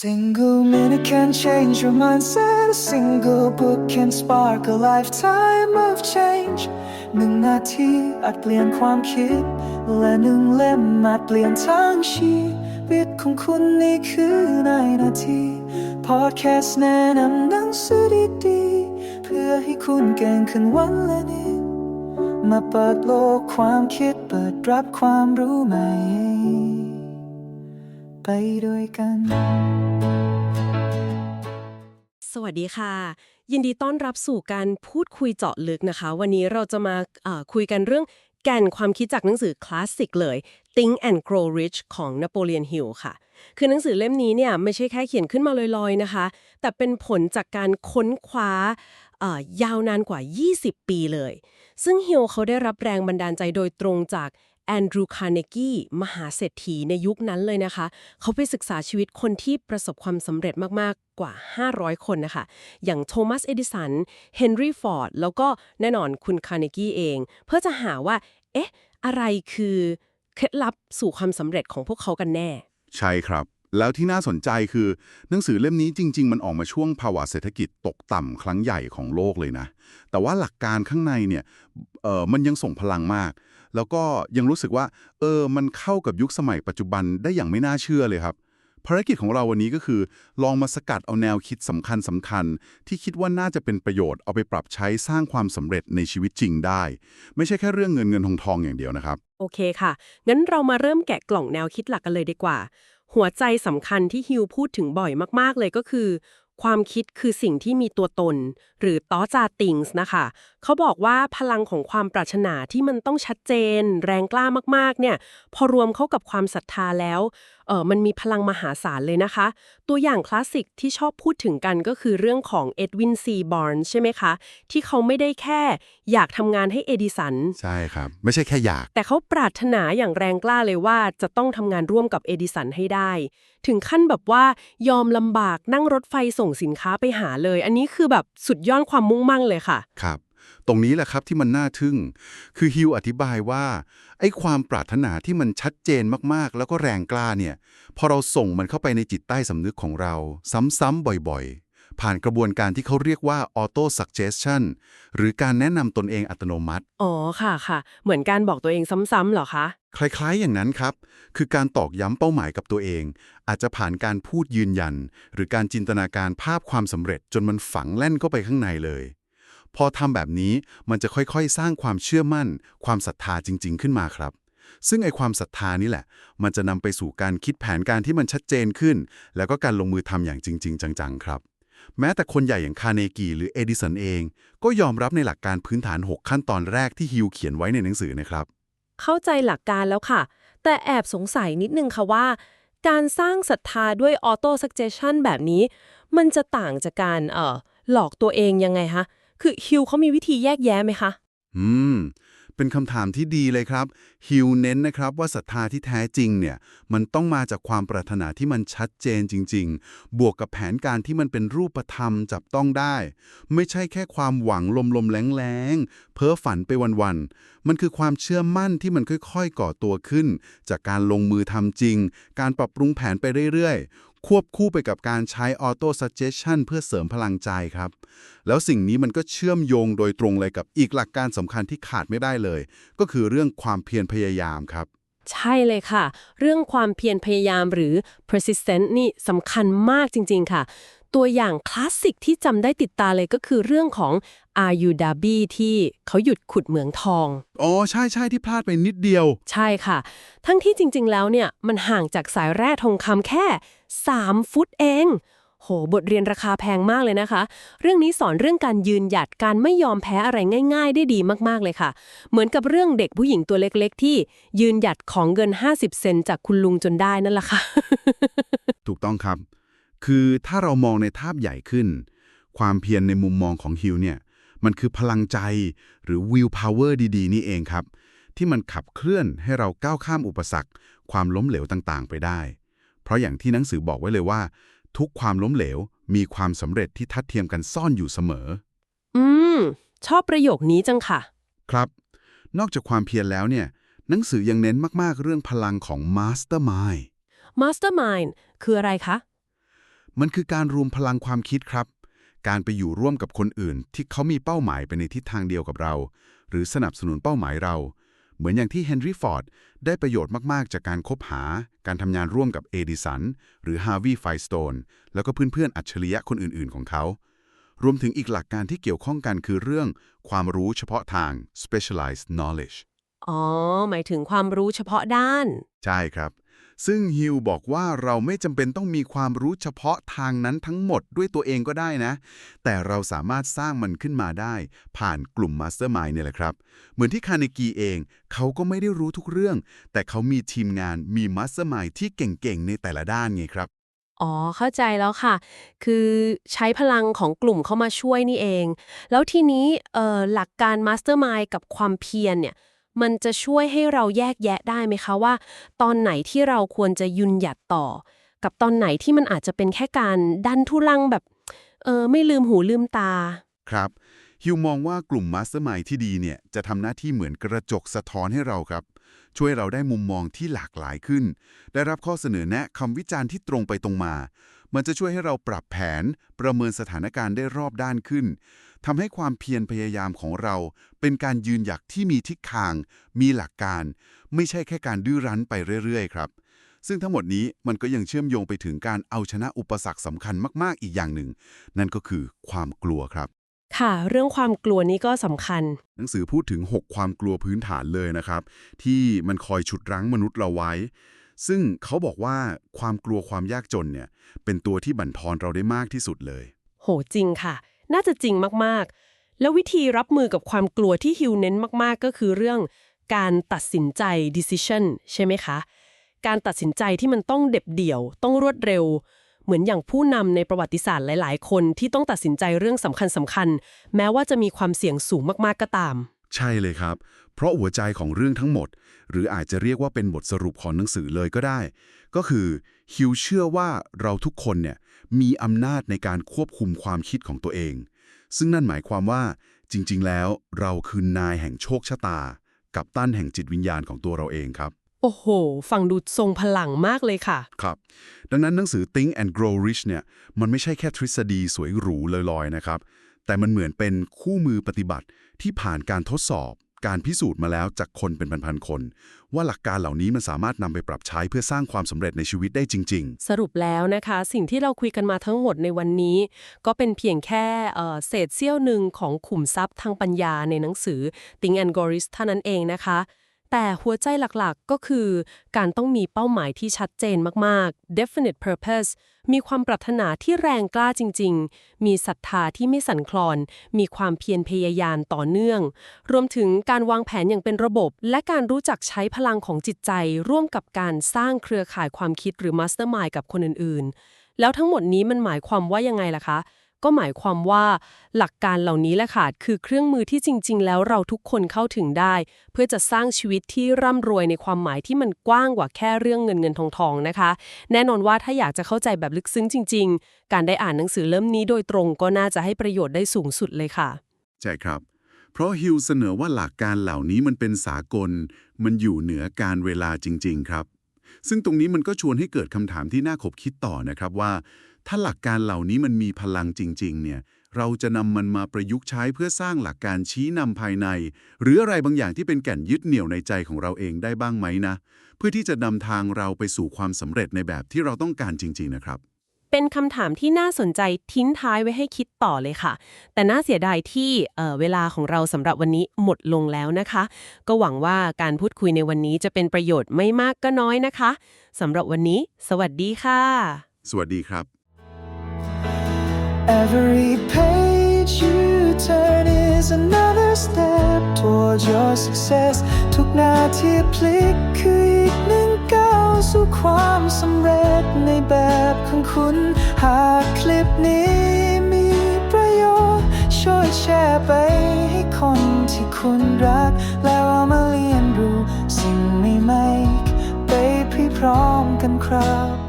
Single minute can change your mindset. A single book can spark a lifetime of change. 1 นาทีอาจเปลี่ยนความคิดและ1 เล่มอาจเปลี่ยนทั้งชีวิตของคุณนี่คือในนาทีพอดแคสต์แนะนำหนังสือดีๆเพื่อให้คุณเก่งขึ้นวันละนิดมาเปิดโลกความคิดเปิดรับความรู้ใหม่ไปด้วยกัน สวัสดีค่ะยินดีต้อนรับสู่การพูดคุยเจาะลึกนะคะวันนี้เราจะมาคุยกันเรื่องแก่นความคิดจากหนังสือคลาสสิกเลย Think and Grow Rich ของ Napoleon Hill ค่ะคือหนังสือเล่มนี้เนี่ยไม่ใช่แค่เขียนขึ้นมาลอยๆนะคะแต่เป็นผลจากการค้นคว้ายาวนานกว่า20 ปีเลยซึ่ง Hill เขาได้รับแรงบันดาลใจโดยตรงจากแอนดรูว์ คาร์เนกีมหาเศรษฐีในยุคนั้นเลยนะคะเขาไปศึกษาชีวิตคนที่ประสบความสำเร็จมากๆกว่า500คนนะคะอย่างโทมัส เอดิสัน เฮนรี่ ฟอร์ดแล้วก็แน่นอนคุณคาร์เนกีเองเพื่อจะหาว่าเอ๊ะอะไรคือเคล็ดลับสู่ความสำเร็จของพวกเขากันแน่ใช่ครับแล้วที่น่าสนใจคือหนังสือเล่มนี้จริงๆมันออกมาช่วงภาวะเศรษฐกิจตกต่ำครั้งใหญ่ของโลกเลยนะแต่ว่าหลักการข้างในเนี่ยมันยังส่งพลังมากแล้วก็ยังรู้สึกว่ามันเข้ากับยุคสมัยปัจจุบันได้อย่างไม่น่าเชื่อเลยครับภารกิจของเราวันนี้ก็คือลองมาสกัดเอาแนวคิดสำคัญที่คิดว่าน่าจะเป็นประโยชน์เอาไปปรับใช้สร้างความสำเร็จในชีวิตจริงได้ไม่ใช่แค่เรื่องเงินทองอย่างเดียวนะครับโอเคค่ะงั้นเรามาเริ่มแกะกล่องแนวคิดหลักกันเลยดีกว่าหัวใจสำคัญที่ฮิวพูดถึงบ่อยมากๆเลยก็คือความคิดคือสิ่งที่มีตัวตนหรือตอจาติงส์นะคะเขาบอกว่าพลังของความปรารถนาที่มันต้องชัดเจนแรงกล้ามากๆเนี่ยพอรวมเข้ากับความศรัทธาแล้วมันมีพลังมหาศาลเลยนะคะตัวอย่างคลาสสิกที่ชอบพูดถึงกันก็คือเรื่องของเอ็ดวิน ซี บาร์นส์ใช่ไหมคะที่เขาไม่ได้แค่อยากทำงานให้เอดิสันใช่ครับไม่ใช่แค่อยากแต่เขาปรารถนาอย่างแรงกล้าเลยว่าจะต้องทำงานร่วมกับเอดิสันให้ได้ถึงขั้นแบบว่ายอมลำบากนั่งรถไฟส่งสินค้าไปหาเลยอันนี้คือแบบสุดยอดความมุ่งมั่นเลยค่ะครับตรงนี้แหละครับที่มันน่าทึ่งคือฮิวอธิบายว่าไอ้ความปรารถนาที่มันชัดเจนมากๆแล้วก็แรงกล้าเนี่ยพอเราส่งมันเข้าไปในจิตใต้สำนึกของเราซ้ำๆบ่อยๆผ่านกระบวนการที่เขาเรียกว่า auto suggestion หรือการแนะนำตนเองอัตโนมัติอ๋อค่ะค่ะเหมือนการบอกตัวเองซ้ำๆเหรอคะคล้ายๆอย่างนั้นครับคือการตอกย้ำเป้าหมายกับตัวเองอาจจะผ่านการพูดยืนยันหรือการจินตนาการภาพความสำเร็จจนมันฝังแล่นเข้าไปข้างในเลยพอทำแบบนี้มันจะค่อยๆสร้างความเชื่อมั่นความศรัทธาจริงๆขึ้นมาครับซึ่งไอ้ความศรัทธานี่แหละมันจะนำไปสู่การคิดแผนการที่มันชัดเจนขึ้นแล้วก็การลงมือทำอย่างจริงๆจังๆครับแม้แต่คนใหญ่อย่างคาร์เนกีหรือเอดิสันเองก็ยอมรับในหลักการพื้นฐาน6ขั้นตอนแรกที่ฮิวเขียนไว้ในหนังสือนะครับเข้าใจหลักการแล้วค่ะแต่แอบสงสัยนิดนึงค่ะว่าการสร้างศรัทธาด้วย auto suggestion แบบนี้มันจะต่างจากการหลอกตัวเองยังไงคะคือฮิวเขามีวิธีแยกแยะไหมคะอืมเป็นคำถามที่ดีเลยครับฮิวเน้นนะครับว่าศรัทธาที่แท้จริงเนี่ยมันต้องมาจากความปรารถนาที่มันชัดเจนจริงๆบวกกับแผนการที่มันเป็นรูปธรรมจับต้องได้ไม่ใช่แค่ความหวังลมๆแรงๆเพ้อฝันไปวันๆมันคือความเชื่อมั่นที่มันค่อยๆก่อตัวขึ้นจากการลงมือทำจริงการปรับปรุงแผนไปเรื่อยๆควบคู่ไปกับการใช้ auto suggestion เพื่อเสริมพลังใจครับแล้วสิ่งนี้มันก็เชื่อมโยงโดยตรงเลยกับอีกหลักการสำคัญที่ขาดไม่ได้เลยก็คือเรื่องความเพียรพยายามครับใช่เลยค่ะเรื่องความเพียรพยายามหรือ persistent นี่สำคัญมากจริงๆค่ะตัวอย่างคลาสสิกที่จำได้ติดตาเลยก็คือเรื่องของอายูดาบีที่เขาหยุดขุดเหมืองทองอ๋อใช่ๆที่พลาดไปนิดเดียวใช่ค่ะทั้งที่จริงๆแล้วเนี่ยมันห่างจากสายแร่ทองคำแค่3 ฟุตเองโหบทเรียนราคาแพงมากเลยนะคะเรื่องนี้สอนเรื่องการยืนหยัดการไม่ยอมแพ้อะไรง่ายๆได้ดีมากๆเลยค่ะเหมือนกับเรื่องเด็กผู้หญิงตัวเล็กๆที่ยืนหยัดของเงิน50 เซนต์จากคุณลุงจนได้นั่นแหละค่ะ ถูกต้องครับคือถ้าเรามองในภาพใหญ่ขึ้นความเพียรในมุมมองของฮิวเนี่ยมันคือพลังใจหรือ will power ดีๆนี่เองครับที่มันขับเคลื่อนให้เราก้าวข้ามอุปสรรคความล้มเหลวต่างๆไปได้เพราะอย่างที่หนังสือบอกไว้เลยว่าทุกความล้มเหลวมีความสำเร็จที่ทัดเทียมกันซ่อนอยู่เสมออืมชอบประโยคนี้จังค่ะครับนอกจากความเพียรแล้วเนี่ยหนังสือยังเน้นมากๆเรื่องพลังของ Mastermind Mastermind คืออะไรคะ มันคือการรวมพลังความคิดครับ การไปอยู่ร่วมกับคนอื่นที่เขามีเป้าหมายไปในทิศทางเดียวกับเรา หรือสนับสนุนเป้าหมายเรา เหมือนอย่างที่เฮนรี่ฟอร์ดได้ประโยชน์มากๆจากการคบหาการทำงานร่วมกับเอดิสันหรือฮาร์วีย์ ไฟสโตนแล้วก็เพื่อนๆอัจฉริยะคนอื่นๆของเขา รวมถึงอีกหลักการที่เกี่ยวข้องกันคือเรื่องความรู้เฉพาะทาง specialized knowledge อ๋อ หมายถึงความรู้เฉพาะด้าน ใช่ครับ ซึ่งฮิวบอกว่าเราไม่จำเป็นต้องมีความรู้เฉพาะทางนั้นทั้งหมดด้วยตัวเองก็ได้นะ แต่เราสามารถสร้างมันขึ้นมาได้ผ่านกลุ่ม Mastermind เนี่ยแหละครับ เหมือนที่คาร์เนกีเองเขาก็ไม่ได้รู้ทุกเรื่อง แต่เขามีทีมงานมี Mastermind ที่เก่งๆในแต่ละด้านไงครับ อ๋อ เข้าใจแล้วค่ะ คือใช้พลังของกลุ่มเข้ามาช่วยนี่เอง แล้วทีนี้หลักการ Mastermind กับความเพียรเนี่ย มันจะช่วยให้เราแยกแยะได้ไหมคะว่า ตอนไหนที่เราควรจะยืนหยัดต่อ กับตอนไหนที่มันอาจจะเป็นแค่การดันทุลังแบบไม่ลืมหูลืมตา ครับฮิวมองว่ากลุ่ม Mastermind ที่ดีเนี่ยจะทำหน้าที่เหมือนกระจกสะท้อนให้เราครับ ช่วยเราได้มุมมองที่หลากหลายขึ้น ได้รับข้อเสนอแนะคำวิจารณ์ที่ตรงไปตรงมา มันจะช่วยให้เราปรับแผน ประเมินสถานการณ์ได้รอบด้านขึ้นทำให้ความเพียรพยายามของเรา เป็นการยืนหยัดที่มีทิศทาง มีหลักการ ไม่ใช่แค่การดื้อรั้นไปเรื่อยๆครับ ซึ่งทั้งหมดนี้มันก็ยังเชื่อมโยงไปถึงการเอาชนะอุปสรรคสำคัญมากๆอีกอย่างหนึ่ง นั่นก็คือความกลัวครับ ค่ะ เรื่องความกลัวนี้ก็สำคัญ หนังสือพูดถึง 6 ความกลัวพื้นฐานเลยนะครับ ที่มันคอยฉุดรั้งมนุษย์เราไว้ ซึ่งเขาบอกว่าความกลัวความยากจนเนี่ยเป็นตัวที่บั่นทอนเราได้มากที่สุดเลย โหจริงค่ะ น่าจะจริงมากๆ แล้ววิธีรับมือกับความกลัวที่ฮิวเน้นมากๆ ก็คือเรื่องการตัดสินใจ decision ใช่ไหมคะ การตัดสินใจที่มันต้องเด็ดเดี่ยว ต้องรวดเร็ว เหมือนอย่างผู้นำในประวัติศาสตร์หลายๆ คนที่ต้องตัดสินใจเรื่องสำคัญแม้ว่าจะมีความเสี่ยงสูงมากๆ ก็ตาม ใช่เลยครับ เพราะหัวใจของเรื่องทั้งหมด หรืออาจจะเรียกว่าเป็นบทสรุปของหนังสือเลยก็ได้ ก็คือฮิวเชื่อว่าเราทุกคนเนี่ยมีอำนาจในการควบคุมความคิดของตัวเอง ซึ่งนั่นหมายความว่าจริงๆแล้วเราคือนายแห่งโชคชะตา กัปตันแห่งจิตวิญญาณของตัวเราเองครับ โอ้โห ฟังดูทรงพลังมากเลยค่ะ ครับ ดังนั้นหนังสือ Think and Grow Rich เนี่ยมันไม่ใช่แค่ทฤษฎีสวยหรูลอยๆนะครับ แต่มันเหมือนเป็นคู่มือปฏิบัติที่ผ่านการทดสอบ การพิสูจน์มาแล้วจากคนเป็นพันๆคน ว่าหลักการเหล่านี้มันสามารถนำไปปรับใช้เพื่อสร้างความสำเร็จในชีวิตได้จริง สรุปแล้วนะคะสิ่งที่เราคุยกันมาทั้งหมดในวันนี้ ก็เป็นเพียงแค่เศษเสี้ยวหนึ่งของขุมทรัพย์ทางปัญญาในหนังสือ Think and Grow Rich เท่านั้นเองนะคะ แต่หัวใจหลักๆก็คือการต้องมีเป้าหมายที่ชัดเจนมากๆ definite purpose มีความปรารถนาที่แรงกล้าจริงๆ มีศรัทธาที่ไม่สั่นคลอน มีความเพียรพยายามต่อเนื่อง รวมถึงการวางแผนอย่างเป็นระบบ และการรู้จักใช้พลังของจิตใจ ร่วมกับการสร้างเครือข่ายความคิดหรือ mastermind กับคนอื่นๆ แล้วทั้งหมดนี้มันหมายความว่ายังไงล่ะคะ ก็หมายความว่าหลักการเหล่านี้แหละค่ะคือเครื่องมือที่จริงๆแล้วเราทุกคนเข้าถึงได้ เพื่อจะสร้างชีวิตที่ร่ำรวยในความหมายที่มันกว้างกว่าแค่เรื่องเงินทองนะคะ แน่นอนว่าถ้าอยากจะเข้าใจแบบลึกซึ้งจริงๆการได้อ่านหนังสือเล่มนี้โดยตรงก็น่าจะให้ประโยชน์ได้สูงสุดเลยค่ะ ๆ ใช่ครับ เพราะฮิวเสนอว่าหลักการเหล่านี้มันเป็นสากล มันอยู่เหนือการเวลาจริงๆ ครับ ซึ่งตรงนี้มันก็ชวนให้เกิดคำถามที่น่าขบคิดต่อนะครับว่า ถ้าหลักการเหล่านี้มันมีพลังจริงๆ เนี่ย เราจะนำมันมาประยุกต์ใช้เพื่อสร้างหลักการชี้นำภายใน หรืออะไรบางอย่างที่เป็นแก่นยึดเหนี่ยวในใจของเราเองได้บ้างไหมนะ เพื่อที่จะนำทางเราไปสู่ความสำเร็จในแบบที่เราต้องการจริงๆ นะครับ เป็นคำถามที่น่าสนใจทิ้งท้ายไว้ให้คิดต่อเลยค่ะ แต่น่าเสียดายที่เวลาของเราสำหรับวันนี้หมดลงแล้วนะคะ ก็หวังว่าการพูดคุยในวันนี้จะเป็นประโยชน์ไม่มากก็น้อยนะคะสำหรับวันนี้ สวัสดีค่ะ สวัสดีครับ Every page you turn is another step towards your success ทุกนาทีพลิกคืออีกหนึ่งก้าวสู่ความสำเร็จในแบบของคุณ หากคลิปนี้มีประโยชน์ช่วยแชร์ไปให้คนที่คุณรัก แล้วเรามาเรียนรู้สิ่งใหม่ๆไปพร้อมๆกันครับ